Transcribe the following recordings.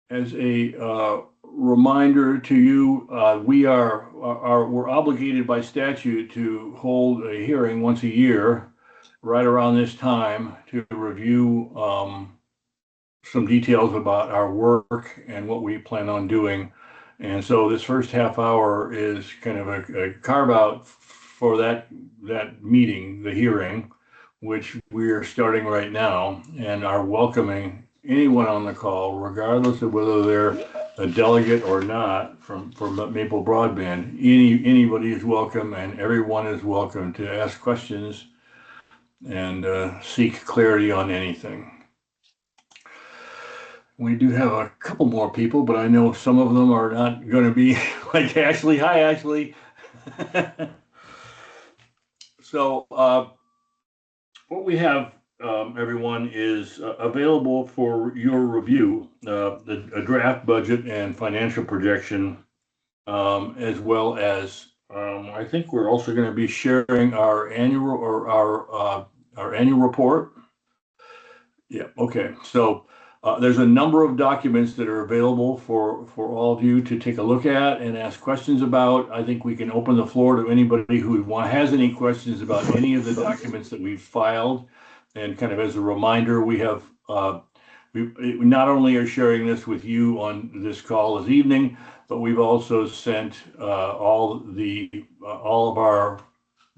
as a reminder to you, we're obligated by statute to hold a hearing once a year, right around this time, to review some details about our work and what we plan on doing. And so this first half hour is kind of a carve out for that meeting, the hearing, which we're starting right now, and are welcoming anyone on the call, regardless of whether they're a delegate or not from Maple Broadband. Anybody is welcome, and everyone is welcome to ask questions and seek clarity on anything. We do have a couple more people, but I know some of them are not going to be like Ashley. Hi, Ashley. So what we have, everyone, is available for your review, a draft budget and financial projection, as well as I think we're also going to be sharing our annual our annual report. Yeah. Okay. So there's a number of documents that are available for all of you to take a look at and ask questions about. I think we can open the floor to anybody who has any questions about any of the documents that we've filed. And kind of as a reminder, we have we not only are sharing this with you on this call this evening, but we've also sent all of our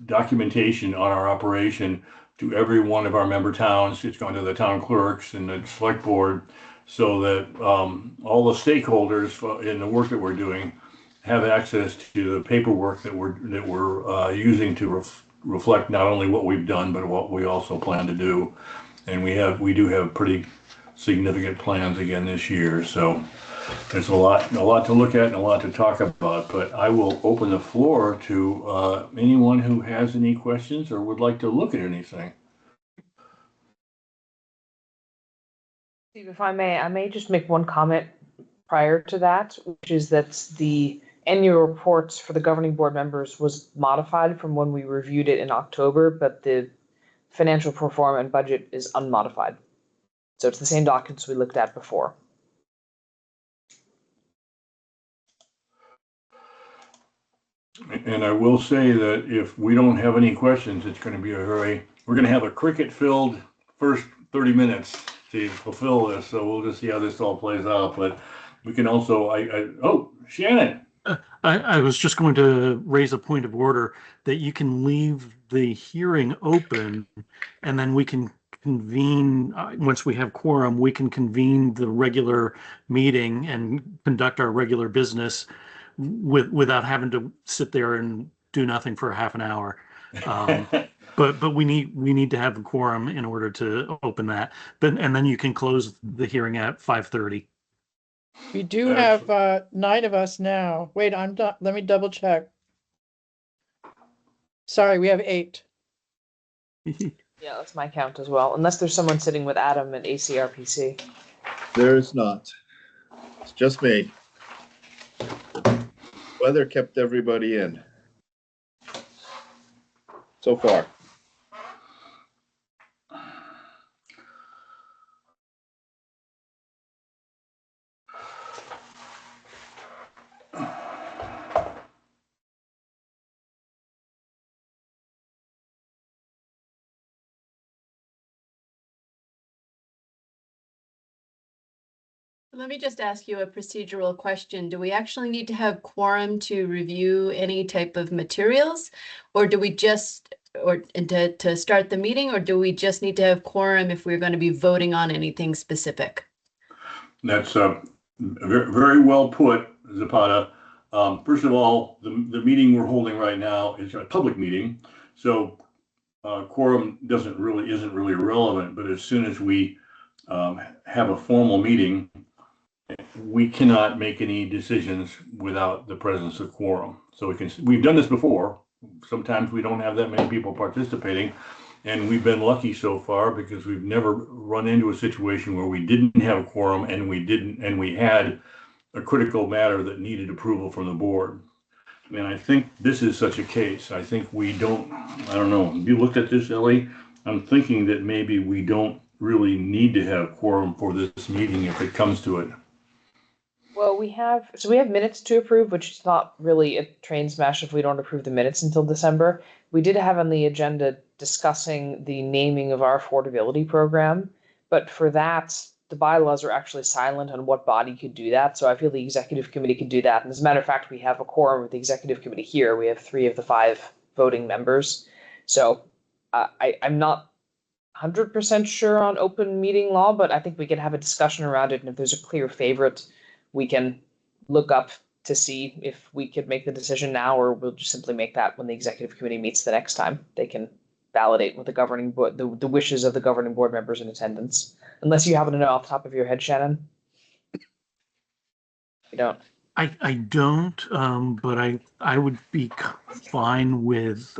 documentation on our operation to every one of our member towns. It's gone to the town clerks and the select board, so that all the stakeholders in the work that we're doing have access to the paperwork that we're using to reflect not only what we've done, but what we also plan to do. And we do have pretty significant plans again this year. So there's a lot to look at and a lot to talk about, but I will open the floor to anyone who has any questions or would like to look at anything. Steve, if I may just make one comment prior to that, which is that the annual reports for the governing board members was modified from when we reviewed it in October, but the financial pro forma and budget is unmodified. So it's the same documents we looked at before. And I will say that if we don't have any questions, it's going to be we're going to have a cricket-filled first 30 minutes to fulfill this. So we'll just see how this all plays out. But we can also, oh, Shannon. I was just going to raise a point of order that you can leave the hearing open, and then we can convene, once we have quorum, we can convene the regular meeting and conduct our regular business without having to sit there and do nothing for half an hour. But we need to have a quorum in order to open that. And then you can close the hearing at 5:30. We do have 9 of us now. Wait, let me double check. Sorry, we have 8. Yeah, that's my count as well, unless there's someone sitting with Adam at ACRPC. There's not. It's just me. Weather kept everybody in so far. Let me just ask you a procedural question. Do we actually need to have quorum to review any type of materials, or do we just, to start the meeting, or do we just need to have quorum if we're going to be voting on anything specific? That's very well put, Zapata. First of all, the meeting we're holding right now is a public meeting, so quorum isn't really relevant. But as soon as we have a formal meeting, we cannot make any decisions without the presence of quorum. So we've done this before. Sometimes we don't have that many people participating, and we've been lucky so far because we've never run into a situation where we didn't have a quorum and we had a critical matter that needed approval from the board. And I think this is such a case. I think I don't know. Have you looked at this, Ellie? I'm thinking that maybe we don't really need to have quorum for this meeting if it comes to it. Well, we have minutes to approve, which is not really a train smash if we don't approve the minutes until December. We did have on the agenda discussing the naming of our affordability program, but for that, the bylaws are actually silent on what body could do that. So I feel the executive committee could do that. And as a matter of fact, we have a quorum with the executive committee here. We have 3 of the 5 voting members. So I'm not 100% sure on open meeting law, but I think we can have a discussion around it. And if there's a clear favorite, we can look up to see if we could make the decision now, or we'll just simply make that when the executive committee meets the next time. They can validate with the governing board, the wishes of the governing board members in attendance. Unless you happen to know off the top of your head, Shannon. You don't. I don't, but I would be fine with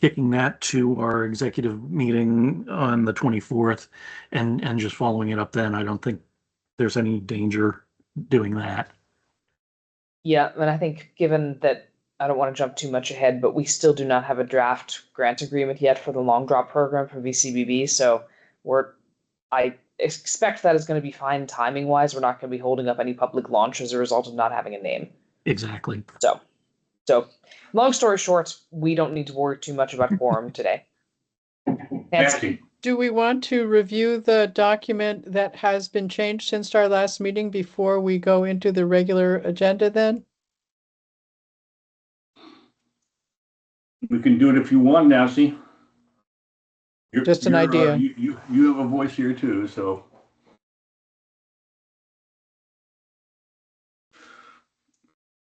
kicking that to our executive meeting on the 24th and just following it up then. I don't think there's any danger doing that. Yeah, and I think given that I don't want to jump too much ahead, but we still do not have a draft grant agreement yet for the long drop program from VCBB. So I expect that is going to be fine timing wise. We're not going to be holding up any public launch as a result of not having a name. Exactly. So long story short, we don't need to worry too much about quorum today. Nancy, Nancy, Do we want to review the document that has been changed since our last meeting before we go into the regular agenda then? we can do it if you want, Nancy. Just an idea. You have a voice here too, so.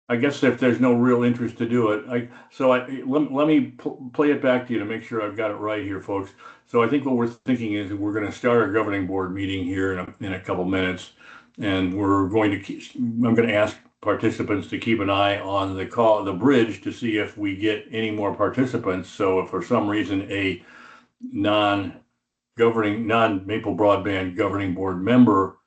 I guess if there's no real interest to do it, let me play it back to you to make sure I've got it right here, folks. So I think what we're thinking is that we're going to start our governing board meeting here in a couple minutes, and we're going to I'm going to ask participants to keep an eye on the bridge to see if we get any more participants. So if for some reason a non-Maple Broadband governing board member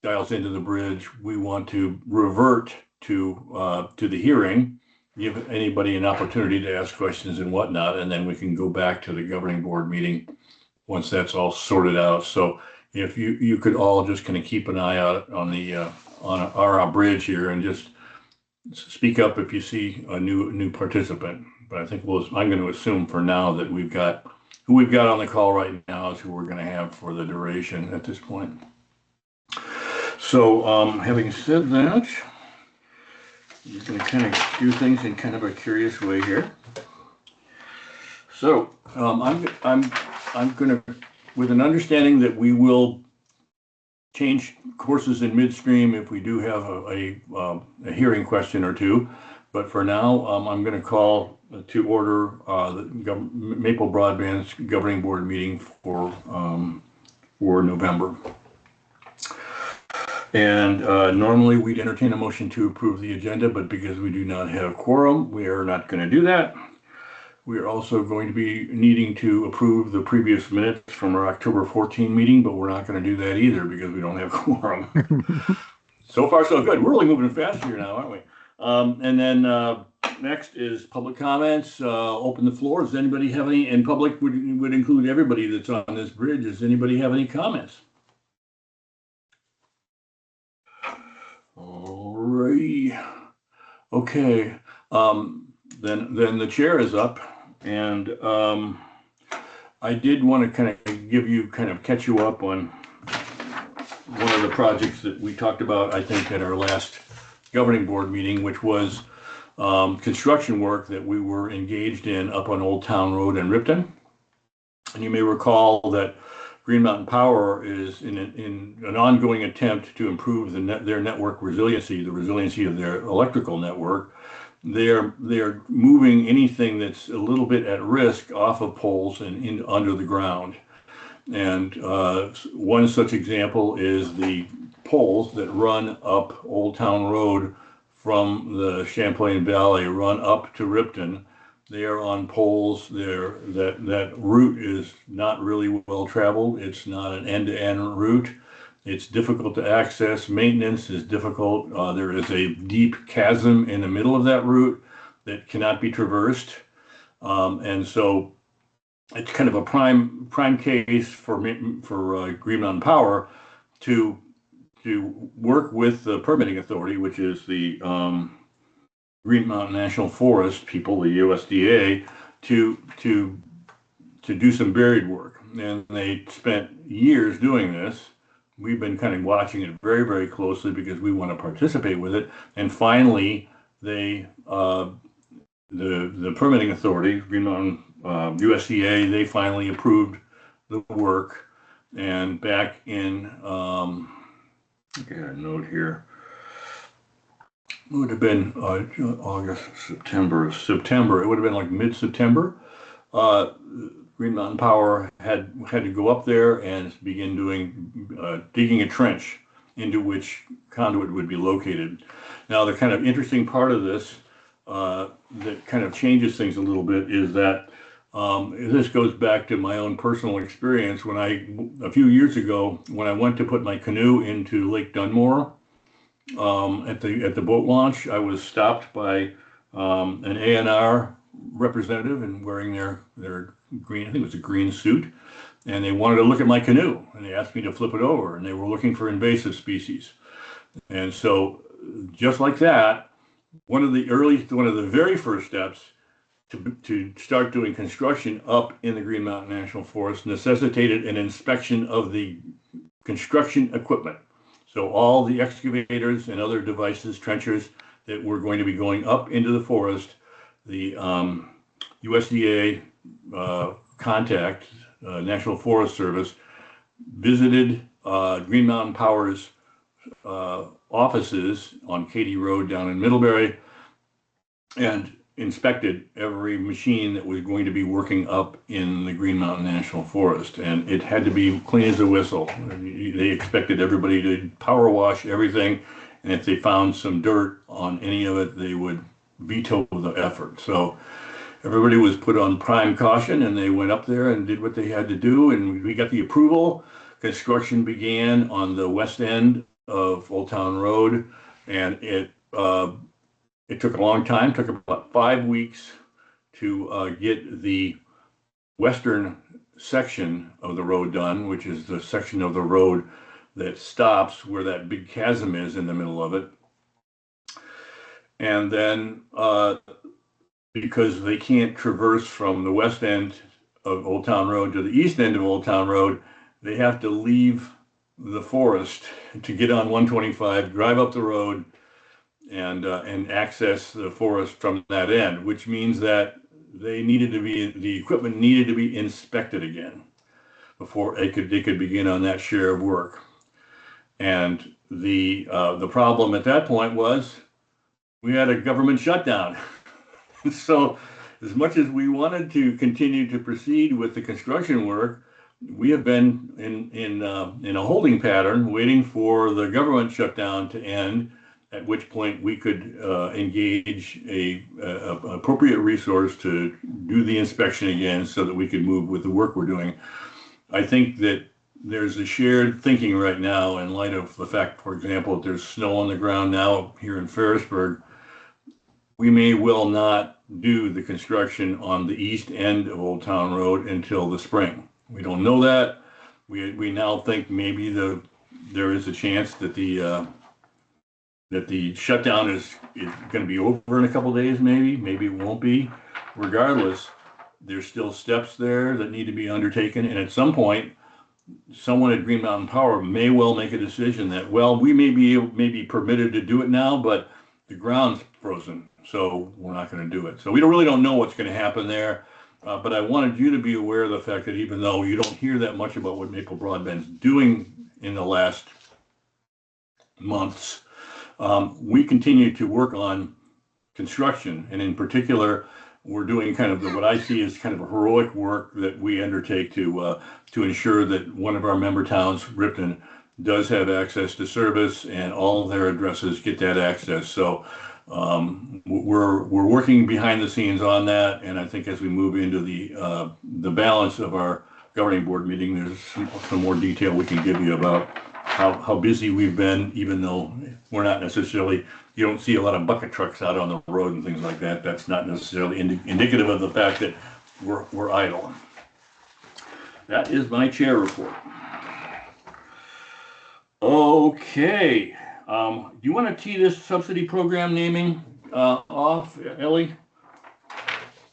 dials into the bridge, we want to revert to the hearing, give anybody an opportunity to ask questions and whatnot, and then we can go back to the governing board meeting once that's all sorted out. So if you could all just kind of keep an eye out on the on our bridge here and just speak up if you see a new participant. But I think I'm going to assume for now that who we've got on the call right now is who we're going to have for the duration at this point. So having said that, I'm going to kind of do things in kind of a curious way here. So I'm going to, with an understanding that we will change courses in midstream if we do have a hearing question or two. But for now, I'm going to call to order the Maple Broadband's governing board meeting for November. And normally we'd entertain a motion to approve the agenda, but because we do not have quorum, we are not going to do that. We are also going to be needing to approve the previous minutes from our October 14 meeting, but we're not going to do that either because we don't have quorum. So far, so good. We're really moving fast here now, aren't we? And then next is public comments. Open the floor. Does anybody have any? And public would include everybody that's on this bridge. Does anybody have any comments? Alrighty. Okay. Then the chair is up, and I did want to catch you up on one of the projects that we talked about, I think, at our last governing board meeting, which was construction work that we were engaged in up on Old Town Road in Ripton. And you may recall that Green Mountain Power is in an ongoing attempt to improve their network resiliency, the resiliency of their electrical network. They're moving anything that's a little bit at risk off of poles and under the ground. And one such example is the poles that run up Old Town Road from the Champlain Valley, run up to Ripton. They are on poles. That route is not really well traveled. It's not an end-to-end route. It's difficult to access. Maintenance is difficult. There is a deep chasm in the middle of that route that cannot be traversed. And so it's kind of a prime case for Green Mountain Power to work with the permitting authority, which is the Green Mountain National Forest people, the USDA, to do some buried work. And they spent years doing this. We've been kind of watching it very, very closely because we want to participate with it. And finally, they the permitting authority, Green Mountain USDA, they finally approved the work. And back in I got a note here. It would have been August, September. It would have been like mid-September. Green Mountain Power had to go up there and begin digging a trench into which conduit would be located. Now, the kind of interesting part of this that kind of changes things a little bit is that this goes back to my own personal experience a few years ago, when I went to put my canoe into Lake Dunmore. At the boat launch, I was stopped by an ANR representative and wearing their green, I think it was a green suit, and they wanted to look at my canoe, and they asked me to flip it over, and they were looking for invasive species. And so, just like that, one of the very first steps to start doing construction up in the Green Mountain National Forest necessitated an inspection of the construction equipment. So all the excavators and other devices, trenchers that were going to be going up into the forest, the USDA contact, National Forest Service, visited Green Mountain Power's offices on Katy Road down in Middlebury and inspected every machine that was going to be working up in the Green Mountain National Forest. And it had to be clean as a whistle. They expected everybody to power wash everything. And if they found some dirt on any of it, they would veto the effort. So everybody was put on prime caution, and they went up there and did what they had to do. And we got the approval. Construction began on the west end of Old Town Road, and it took a long time. It took about 5 weeks to get the western section of the road done, which is the section of the road that stops where that big chasm is in the middle of it. And then because they can't traverse from the west end of Old Town Road to the east end of Old Town Road, they have to leave the forest to get on 125, drive up the road, and access the forest from that end, which means that the equipment needed to be inspected again before they could begin on that share of work. And the problem at that point was we had a government shutdown. So as much as we wanted to continue to proceed with the construction work, we have been in a holding pattern waiting for the government shutdown to end, at which point we could engage a appropriate resource to do the inspection again so that we could move with the work we're doing. I think that there's a shared thinking right now in light of the fact, for example, that there's snow on the ground now here in Ferrisburg. We may well not do the construction on the east end of Old Town Road until the spring. We don't know that. We now think maybe there is a chance that the shutdown is going to be over in a couple of days, maybe it won't be. Regardless, there's still steps there that need to be undertaken, and at some point, someone at Green Mountain Power may well make a decision that, well, we may be permitted to do it now, but the ground's frozen, so we're not going to do it. So we really don't know what's going to happen there, but I wanted you to be aware of the fact that even though you don't hear that much about what Maple Broadband's doing in the last months, we continue to work on construction, and in particular, we're doing kind of what I see as kind of a heroic work that we undertake to ensure that one of our member towns, Ripton, does have access to service, and all of their addresses get that access. So we're working behind the scenes on that, and I think as we move into the balance of our governing board meeting, there's some more detail we can give you about how busy we've been, even though we're not necessarily, you don't see a lot of bucket trucks out on the road and things like that. That's not necessarily indicative of the fact that we're idle. That is my chair report. Okay, do you want to tee this subsidy program naming off, Ellie?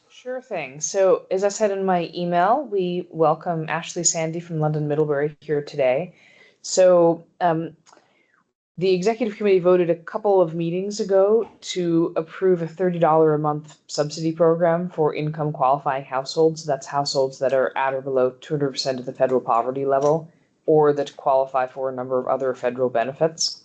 Sure thing. So, as I said in my email, we welcome Ashley Sandy from London Middlebury here today. So, the executive committee voted a couple of meetings ago to approve a $30 a month subsidy program for income qualifying households. That's households that are at or below 200% of the federal poverty level, or that qualify for a number of other federal benefits.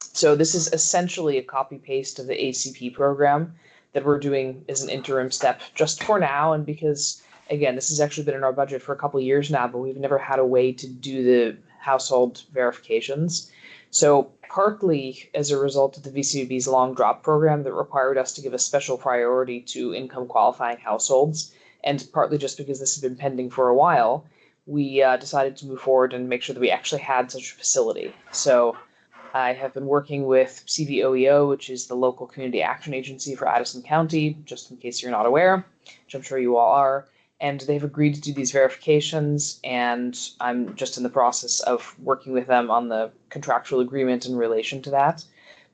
So this is essentially a copy paste of the ACP program that we're doing as an interim step just for now. And because, again, this has actually been in our budget for a couple of years now, but we've never had a way to do the household verifications. So partly as a result of the VCB's long drop program that required us to give a special priority to income qualifying households, and partly just because this has been pending for a while, we decided to move forward and make sure that we actually had such a facility. So I have been working with CVOEO, which is the local community action agency for Addison County, just in case you're not aware, which I'm sure you all are. And they've agreed to do these verifications, and I'm just in the process of working with them on the contractual agreement in relation to that.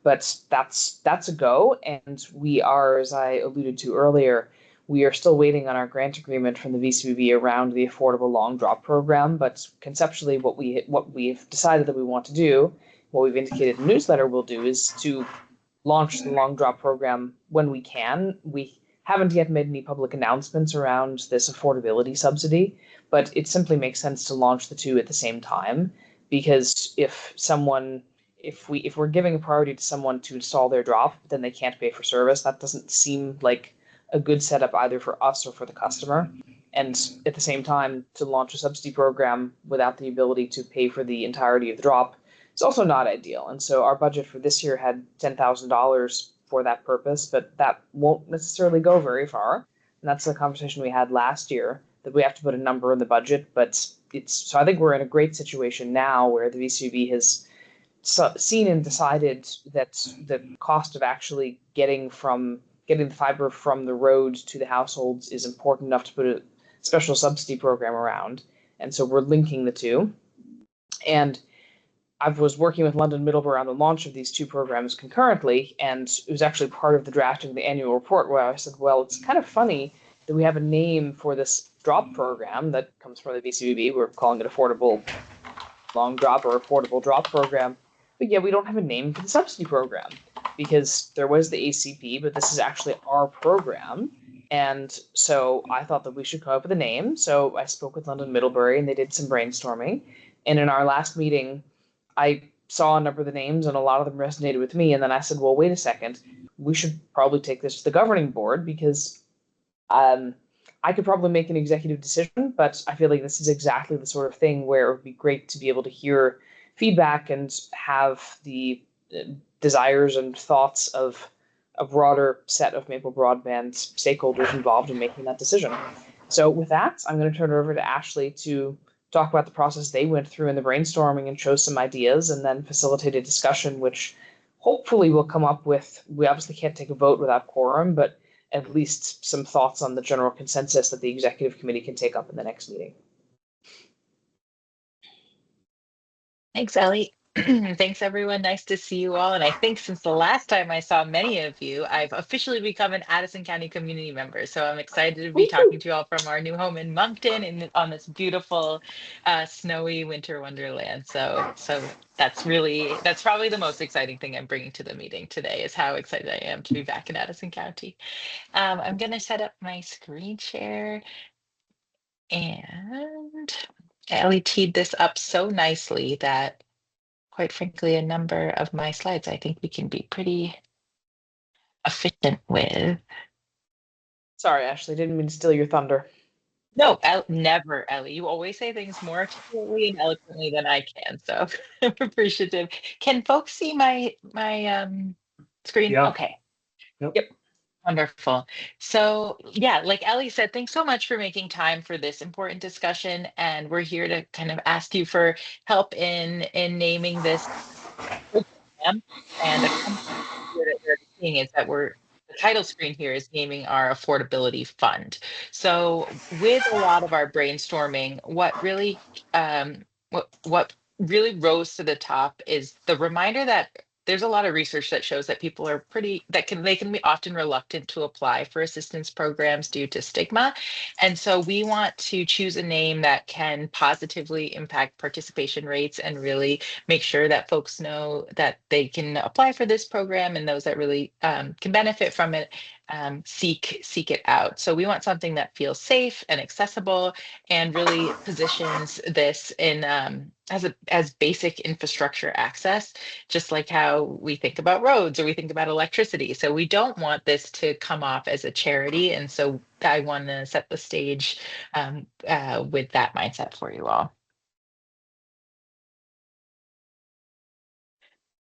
But that's a go, and we are, as I alluded to earlier, we are still waiting on our grant agreement from the VCBB around the affordable long drop program. But conceptually, what we've decided that we want to do, what we've indicated in the newsletter we'll do, is to launch the long drop program when we can. We haven't yet made any public announcements around this affordability subsidy, but it simply makes sense to launch the two at the same time, because if we're giving a priority to someone to install their drop, but then they can't pay for service, that doesn't seem like a good setup either for us or for the customer. And at the same time, to launch a subsidy program without the ability to pay for the entirety of the drop, it's also not ideal. And so our budget for this year had $10,000 for that purpose, but that won't necessarily go very far. And that's the conversation we had last year, that we have to put a number in the budget. But so I think we're in a great situation now where the VCB has seen and decided that the cost of actually getting the fiber from the road to the households is important enough to put a special subsidy program around. And so we're linking the two. And I was working with London Middlebury on the launch of these two programs concurrently, and it was actually part of the drafting of the annual report where I said, well, it's kind of funny that we have a name for this drop program that comes from the VCBB. We're calling it Affordable Long Drop or Affordable Drop Program. But yeah, we don't have a name for the subsidy program because there was the ACP, but this is actually our program. And so I thought that we should come up with a name. So I spoke with London Middlebury and they did some brainstorming. And in our last meeting, I saw a number of the names and a lot of them resonated with me. And then I said, well, wait a second, we should probably take this to the governing board because I could probably make an executive decision, but I feel like this is exactly the sort of thing where it would be great to be able to hear feedback and have the desires and thoughts of a broader set of Maple Broadband stakeholders involved in making that decision. So with that, I'm going to turn it over to Ashley to talk about the process they went through in the brainstorming and show some ideas and then facilitate a discussion, which hopefully will come up with, we obviously can't take a vote without quorum, but at least some thoughts on the general consensus that the executive committee can take up in the next meeting. Thanks, Ellie. Thanks, everyone. Nice to see you all. And I think since the last time I saw many of you, I've officially become an Addison County community member. So I'm excited to be talking to you all from our new home in Moncton and on this beautiful, snowy winter wonderland. So that's probably the most exciting thing I'm bringing to the meeting today is how excited I am to be back in Addison County. I'm going to set up my screen share. And Ellie teed this up so nicely that, quite frankly, a number of my slides I think we can be pretty efficient with. Sorry, Ashley, didn't mean to steal your thunder. No, never, Ellie. You always say things more articulately and eloquently than I can, so I'm appreciative. Can folks see my screen? Yeah. Okay. Yep. Wonderful. So yeah, like Ellie said, thanks so much for making time for this important discussion. And we're here to kind of ask you for help in naming this program. And a common thing that we're seeing is that the title screen here is naming our affordability fund. So with a lot of our brainstorming, what really rose to the top is the reminder that there's a lot of research that shows that people are they can be often reluctant to apply for assistance programs due to stigma. And so we want to choose a name that can positively impact participation rates and really make sure that folks know that they can apply for this program, and those that really can benefit from it seek it out. So we want something that feels safe and accessible and really positions this in as basic infrastructure access, just like how we think about roads or we think about electricity. So we don't want this to come off as a charity, and so I want to set the stage with that mindset for you all.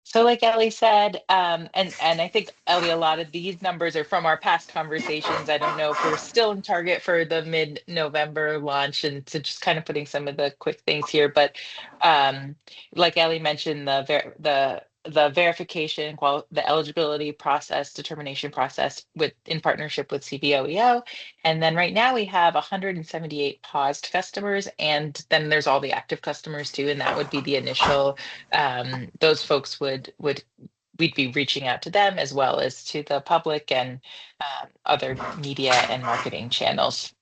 So like Ellie said, and I think Ellie, a lot of these numbers are from our past conversations. I don't know if we're still in target for the mid-November launch, and so just kind of putting some of the quick things here. But like Ellie mentioned, the verification, the eligibility process, determination process in partnership with CBOEO. And then right now we have 178 paused customers, and then there's all the active customers too, and that would be the initial those folks we'd be reaching out to them as well as to the public and other media and marketing channels.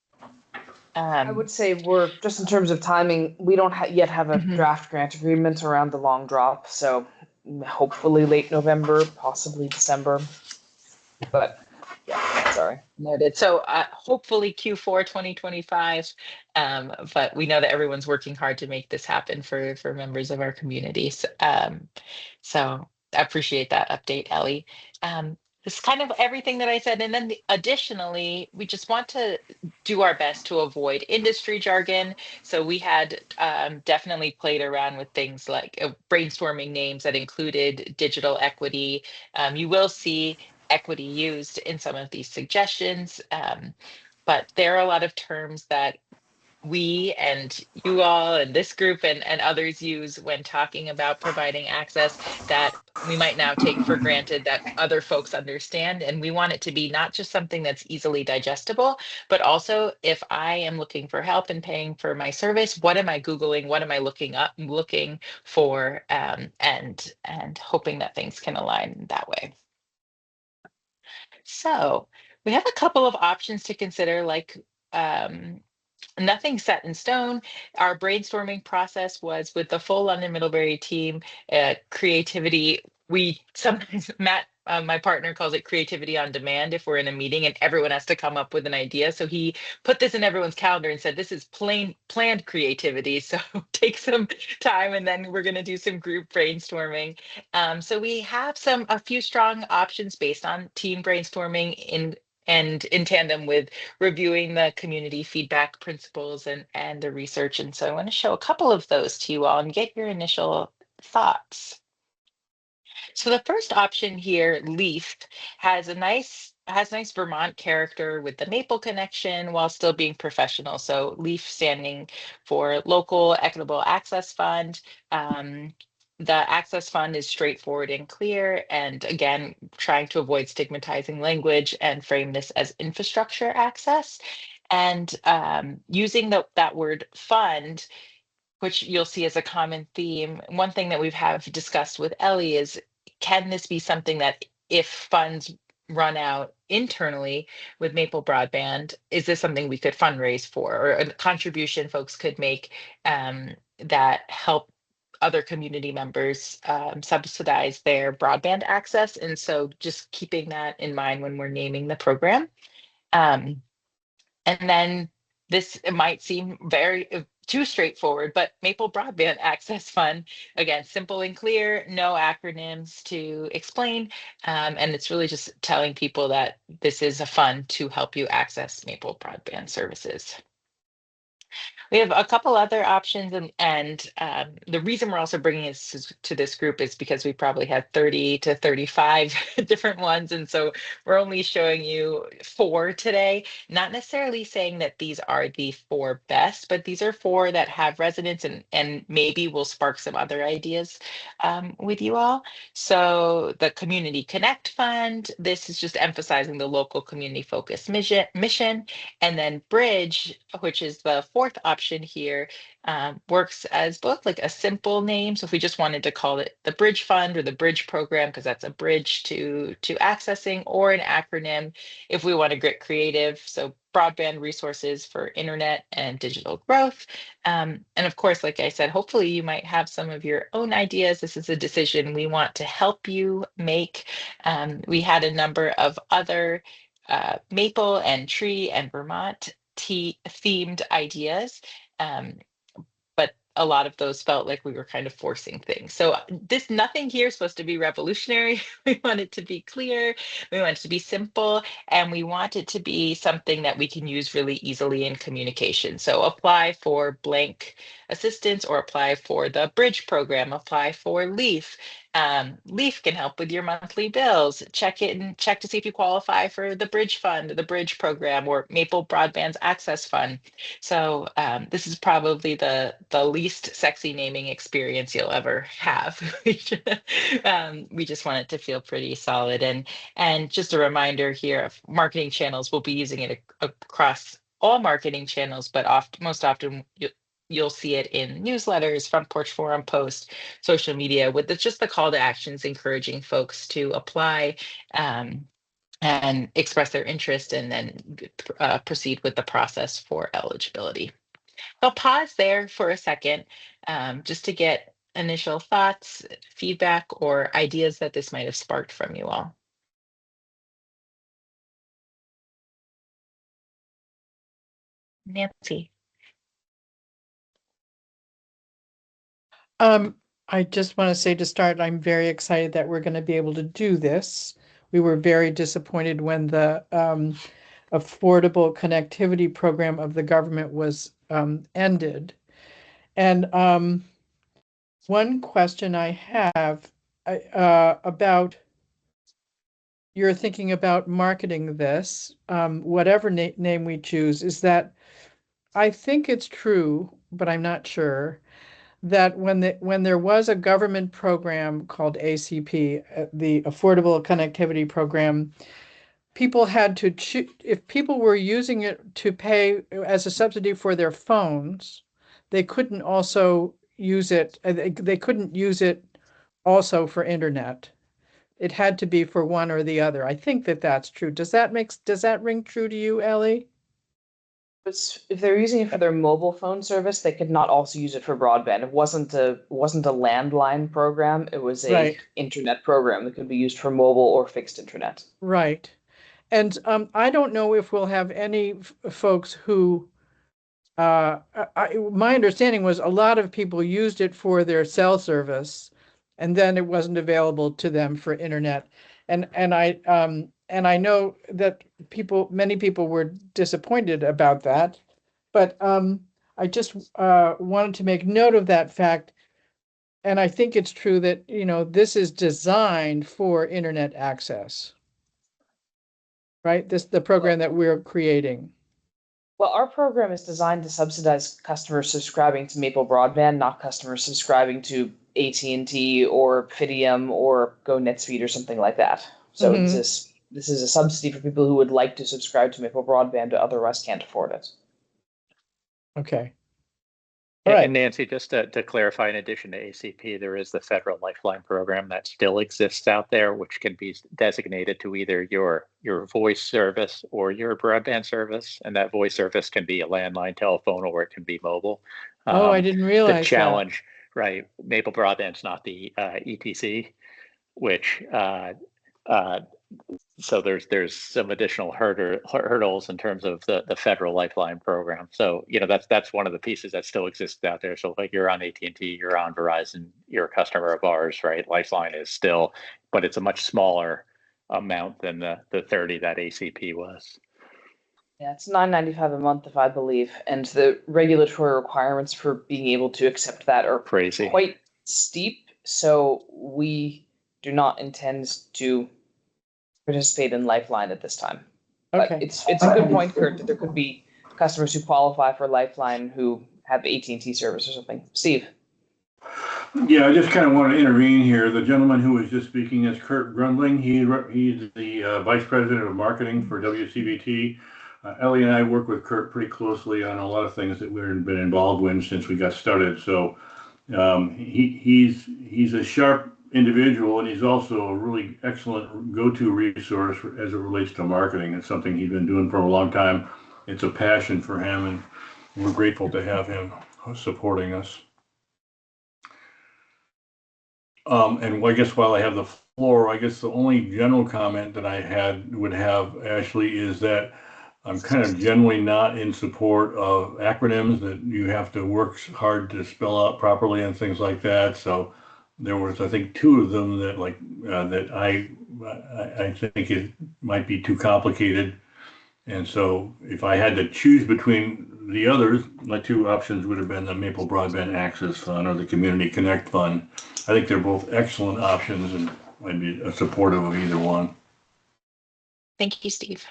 I would say we're just in terms of timing, we don't yet have a draft grant agreement around the long drop, so hopefully late November, possibly December. But yeah, sorry. Noted. So hopefully Q4 2025, but we know that everyone's working hard to make this happen for members of our communities. So I appreciate that update, Ellie. This is kind of everything that I said. And then additionally, we just want to do our best to avoid industry jargon. So we had definitely played around with things like brainstorming names that included digital equity. You will see equity used in some of these suggestions, but there are a lot of terms that we and you all and this group and others use when talking about providing access that we might now take for granted that other folks understand. And we want it to be not just something that's easily digestible, but also if I am looking for help and paying for my service, what am I Googling? What am I looking for, and hoping that things can align that way. So we have a couple of options to consider, like nothing set in stone. Our brainstorming process was with the full London Middlebury team, creativity. We sometimes, Matt, my partner, calls it creativity on demand if we're in a meeting and everyone has to come up with an idea. So he put this in everyone's calendar and said, this is planned creativity. So take some time and then we're going to do some group brainstorming. So we have a few strong options based on team brainstorming in tandem with reviewing the community feedback principles and the research. And so I want to show a couple of those to you all and get your initial thoughts. So the first option here, Leaf, has nice Vermont character with the maple connection while still being professional. So Leaf standing for Local Equitable Access Fund. The access fund is straightforward and clear, and again, trying to avoid stigmatizing language and frame this as infrastructure access. And using that word fund, which you'll see as a common theme. One thing that we've discussed with Ellie is, can this be something that if funds run out internally with Maple Broadband, is this something we could fundraise for, or a contribution folks could make that help other community members subsidize their broadband access? And so just keeping that in mind when we're naming the program. And then it might seem very too straightforward, but Maple Broadband Access Fund, again, simple and clear, no acronyms to explain. And it's really just telling people that this is a fund to help you access Maple broadband services. We have a couple other options, and the reason we're also bringing it to this group is because we probably had 30 to 35 different ones, and so we're only showing you 4 today. Not necessarily saying that these are the 4 best, but these are 4 that have resonance and maybe will spark some other ideas with you all. So the Community Connect Fund, this is just emphasizing the local community focused mission. And then Bridge, which is the 4th option here, works as both like a simple name. So if we just wanted to call it the Bridge Fund or the Bridge Program, because that's a bridge to accessing, or an acronym if we want to get creative. So broadband resources for internet and digital growth. And of course, like I said, hopefully you might have some of your own ideas. This is a decision we want to help you make. We had a number of other maple and tree and Vermont themed ideas. Um, but a lot of those felt like we were kind of forcing things. So nothing here is supposed to be revolutionary. We want it to be clear, we want it to be simple, and we want it to be something that we can use really easily in communication. So apply for blank assistance, or apply for the Bridge program, apply for LEAF. LEAF can help with your monthly bills. Check it and check to see if you qualify for the Bridge Fund, the Bridge program, or Maple Broadband's Access Fund. So this is probably the least sexy naming experience you'll ever have. We just want it to feel pretty solid. And just a reminder here of marketing channels, we'll be using it across all marketing channels, but most often you'll see it in newsletters, front porch forum posts, social media, with just the call to actions encouraging folks to apply. And express their interest, and then proceed with the process for eligibility. I'll pause there for a second just to get initial thoughts, feedback, or ideas that this might have sparked from you all. Nancy. I just want to say to start, I'm very excited that we're going to be able to do this. We were very disappointed when the affordable connectivity program of the government was ended. And one question I have about you're thinking about marketing this, whatever name we choose, is that I think it's true, but I'm not sure, that when there was a government program called ACP, the Affordable Connectivity Program, people had to choose, if people were using it to pay as a subsidy for their phones, they couldn't also use it, they couldn't use it also for internet. It had to be for one or the other. I think that that's true. Does that ring true to you, Ellie? If they're using it for their mobile phone service, they could not also use it for broadband. It wasn't a landline program. It was a Right. internet program that could be used for mobile or fixed internet. Right. And I don't know if we'll have any folks who, my understanding was a lot of people used it for their cell service, and then it wasn't available to them for internet. And I know that many people were disappointed about that, but I just wanted to make note of that fact. And I think it's true that, this is designed for internet access, right? The program that we're creating. Well, our program is designed to subsidize customers subscribing to Maple Broadband, not customers subscribing to AT&T or Fidium or Go NetSpeed or something like that. So Mhm. this is a subsidy for people who would like to subscribe to Maple Broadband but otherwise can't afford it. Okay. All right. And Nancy, just to clarify, in addition to ACP, there is the federal Lifeline program that still exists out there, which can be designated to either your voice service or your broadband service. And that voice service can be a landline telephone, or it can be mobile. Oh, I didn't The realize that. challenge, right? Maple Broadband's not the ETC, which so there's some additional hurdles in terms of the federal Lifeline program. So that's one of the pieces that still exists out there. So like you're on AT&T, you're on Verizon, you're a customer of ours, right? Lifeline is still, but it's a much smaller amount than the 30 that ACP was. Yeah, it's $9.95 a month, if I believe, and the regulatory requirements for being able to accept that are Crazy. quite steep. So we do not intend to participate in Lifeline at this time. But Okay. it's a good point, Kurt, that there could be customers who qualify for Lifeline who have AT&T service or something. Steve. Yeah, I just kind of want to intervene here. The gentleman who was just speaking is Kurt Grundling. He's the Vice President of Marketing for WCBT. Ellie and I work with Kurt pretty closely on a lot of things that we've been involved in since we got started. So he's a sharp individual, and he's also a really excellent go-to resource as it relates to marketing. It's something he's been doing for a long time. It's a passion for him, and we're grateful to have him supporting us. And I guess while I have the floor, I guess the only general comment that I would have, Ashley, is that I'm kind of generally not in support of acronyms that you have to work hard to spell out properly and things like that. So there was, I think, two of them that that I think it might be too complicated. And so if I had to choose between the others, my two options would have been the Maple Broadband Access Fund or the Community Connect Fund. I think they're both excellent options, and I'd be supportive of either one. Thank you, Steve.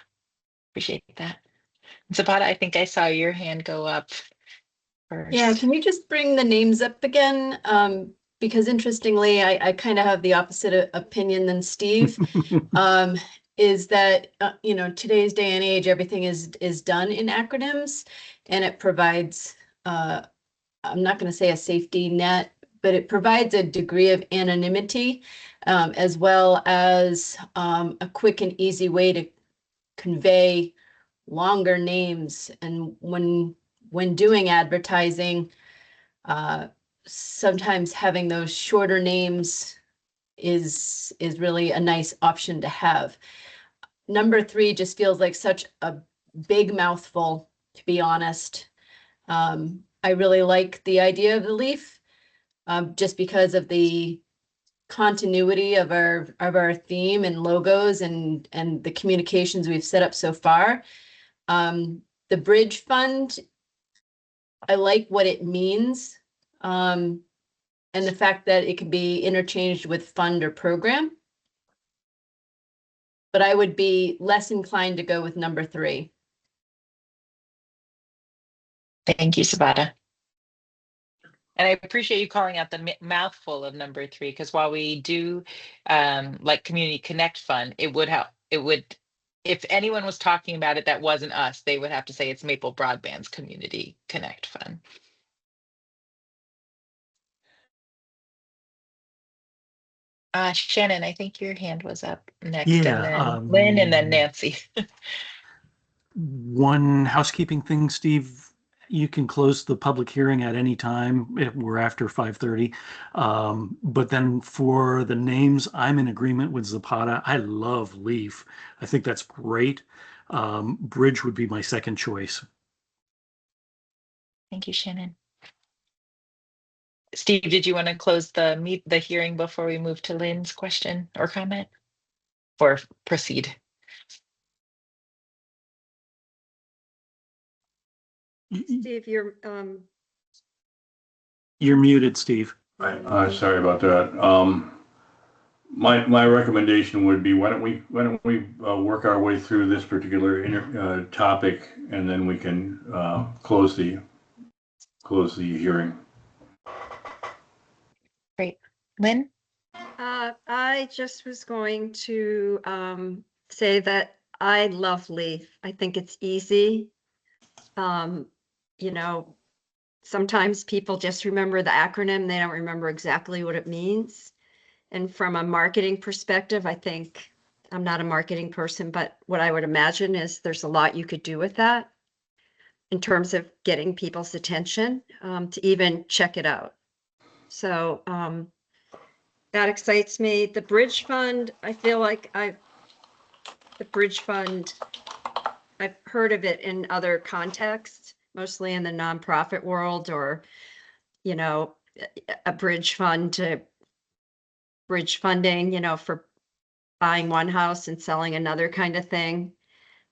Appreciate that. Zapata, I think I saw your hand go up first. Yeah, can you just bring the names up again? Because interestingly, I kind of have the opposite opinion than Steve. Is that today's day and age, everything is done in acronyms, and it provides I'm not going to say a safety net, but it provides a degree of anonymity, as well as a quick and easy way to convey longer names. And when doing advertising, sometimes having those shorter names is really a nice option to have. Number 3 just feels like such a big mouthful, to be honest. I really like the idea of the leaf, just because of the continuity of our theme and logos and the communications we've set up so far. The bridge fund, I like what it means, and the fact that it can be interchanged with fund or program. But I would be less inclined to go with number 3. Thank you, Sabata. And I appreciate you calling out the mouthful of number 3, because while we do like Community Connect Fund, it would, if anyone was talking about it that wasn't us, they would have to say it's Maple Broadband's Community Connect Fund. Shannon, I think your hand was up next, Yeah, and then Lynn, and then Nancy. One housekeeping thing, Steve, you can close the public hearing at any time if we're after 5:30. But then for the names, I'm in agreement with Zapata. I love Leaf. I think that's great. Bridge would be my second choice. Thank you, Shannon. Steve, did you want to close the hearing before we move to Lynn's question or comment, or proceed? Steve, you're muted, Steve. Sorry about that. My recommendation would be why don't we work our way through this particular topic, and then we can close the hearing. Great. Lynn? I just was going to say that I love Leaf. I think it's easy. Sometimes people just remember the acronym, they don't remember exactly what it means. And from a marketing perspective, I think, I'm not a marketing person, but what I would imagine is there's a lot you could do with that in terms of getting people's attention to even check it out. So that excites me. The Bridge Fund, I feel like the Bridge Fund, I've heard of it in other contexts, mostly in the nonprofit world, or, a bridge fund to bridge funding, for buying one house and selling another kind of thing.